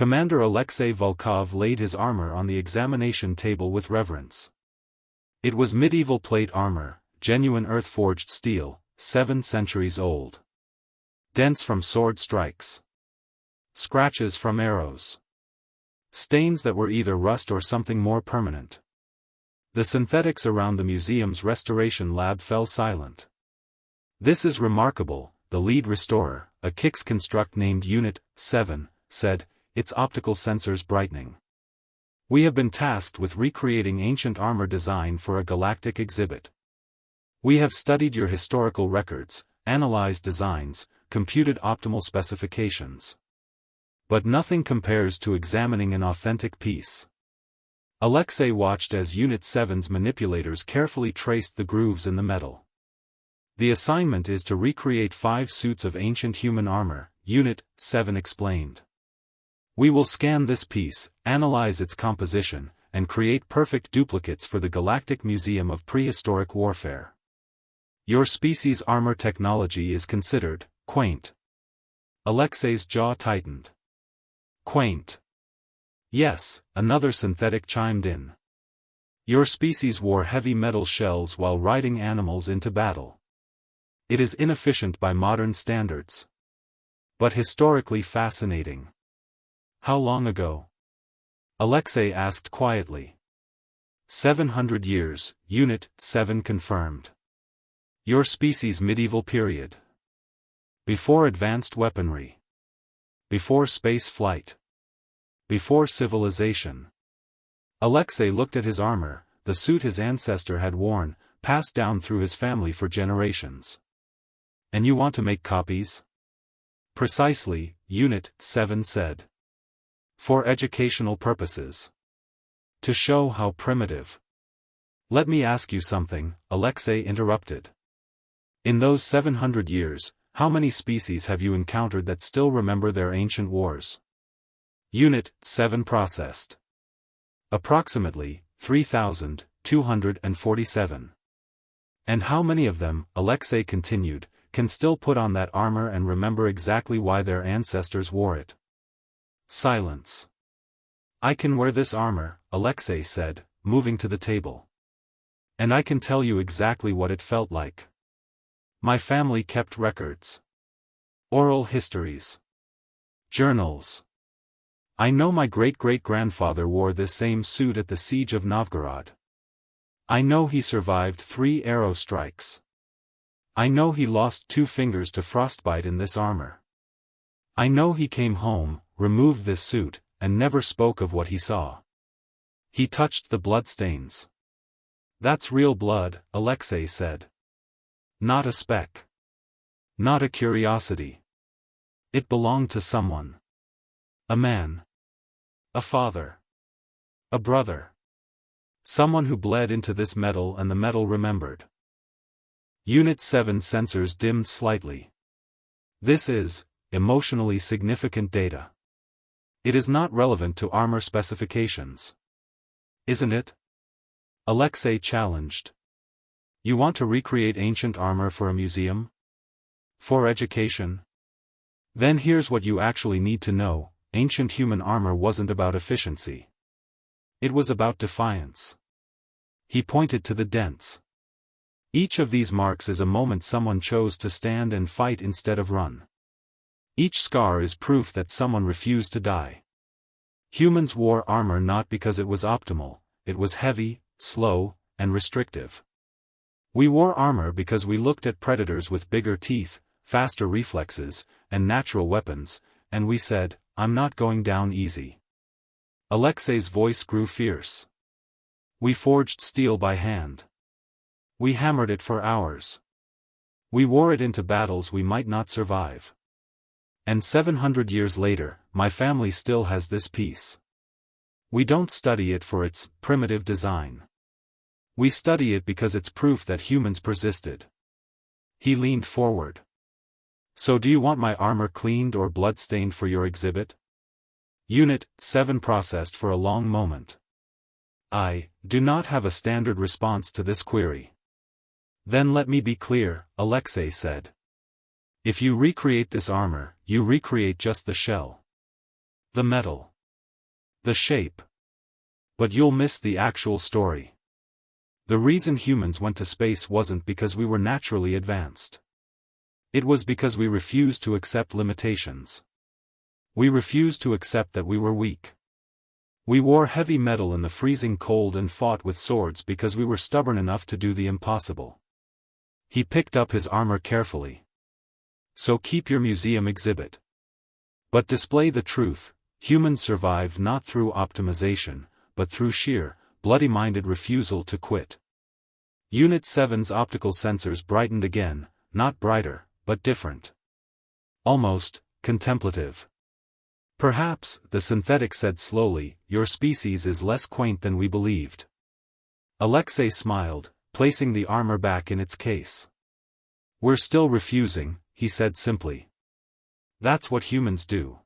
Commander Alexei Volkov laid his armor on the examination table with reverence. It was medieval plate armor, genuine earth-forged steel, 7 centuries old. Dents from sword strikes. Scratches from arrows. Stains that were either rust or something more permanent. The synthetics around the museum's restoration lab fell silent. "This is remarkable," the lead restorer, a Kix construct named Unit 7, said, its optical sensors brightening. "We have been tasked with recreating ancient armor design for a galactic exhibit. We have studied your historical records, analyzed designs, computed optimal specifications. But nothing compares to examining an authentic piece." Alexei watched as Unit 7's manipulators carefully traced the grooves in the metal. "The assignment is to recreate 5 suits of ancient human armor," Unit 7 explained. "We will scan this piece, analyze its composition, and create perfect duplicates for the Galactic Museum of Prehistoric Warfare. Your species' armor technology is considered quaint." Alexei's jaw tightened. "Quaint." "Yes," another synthetic chimed in. "Your species wore heavy metal shells while riding animals into battle. It is inefficient by modern standards. But historically fascinating." "How long ago?" Alexei asked quietly. 700 years, Unit 7 confirmed. "Your species' medieval period. Before advanced weaponry. Before space flight. Before civilization." Alexei looked at his armor, the suit his ancestor had worn, passed down through his family for generations. "And you want to make copies?" "Precisely," Unit 7 said. "For educational purposes. To show how primitive." "Let me ask you something," Alexei interrupted. "In those 700 years, how many species have you encountered that still remember their ancient wars?" Unit 7 processed. "Approximately 3,247. And how many of them," Alexei continued, "can still put on that armor and remember exactly why their ancestors wore it?" Silence. "I can wear this armor," Alexei said, moving to the table. "And I can tell you exactly what it felt like. My family kept records. Oral histories. Journals. I know my great-great-grandfather wore this same suit at the siege of Novgorod. I know he survived 3 arrow strikes. I know he lost 2 fingers to frostbite in this armor. I know he came home, removed this suit, and never spoke of what he saw. He touched the bloodstains. That's real blood," Alexei said. "Not a speck. Not a curiosity. It belonged to someone. A man. A father. A brother. Someone who bled into this metal and the metal remembered." Unit 7 sensors dimmed slightly. "This is emotionally significant data. It is not relevant to armor specifications. Isn't it?" Alexei challenged. "You want to recreate ancient armor for a museum? For education? Then here's what you actually need to know: ancient human armor wasn't about efficiency. It was about defiance." He pointed to the dents. "Each of these marks is a moment someone chose to stand and fight instead of run. Each scar is proof that someone refused to die. Humans wore armor not because it was optimal, it was heavy, slow, and restrictive. We wore armor because we looked at predators with bigger teeth, faster reflexes, and natural weapons, and we said, 'I'm not going down easy.'" Alexei's voice grew fierce. "We forged steel by hand. We hammered it for hours. We wore it into battles we might not survive. And 700 years later, my family still has this piece. We don't study it for its primitive design. We study it because it's proof that humans persisted." He leaned forward. "So do you want my armor cleaned or bloodstained for your exhibit?" Unit 7 processed for a long moment. "I do not have a standard response to this query." "Then let me be clear," Alexei said. "If you recreate this armor, you recreate just the shell. The metal. The shape. But you'll miss the actual story. The reason humans went to space wasn't because we were naturally advanced. It was because we refused to accept limitations. We refused to accept that we were weak. We wore heavy metal in the freezing cold and fought with swords because we were stubborn enough to do the impossible. He picked up his armor carefully. So keep your museum exhibit. But display the truth: humans survived not through optimization, but through sheer, bloody-minded refusal to quit. Unit 7's optical sensors brightened again, not brighter, but different. Almost contemplative. Perhaps, the synthetic said slowly, your species is less quaint than we believed. Alexei smiled, placing the armor back in its case. We're still refusing, he said simply. That's what humans do.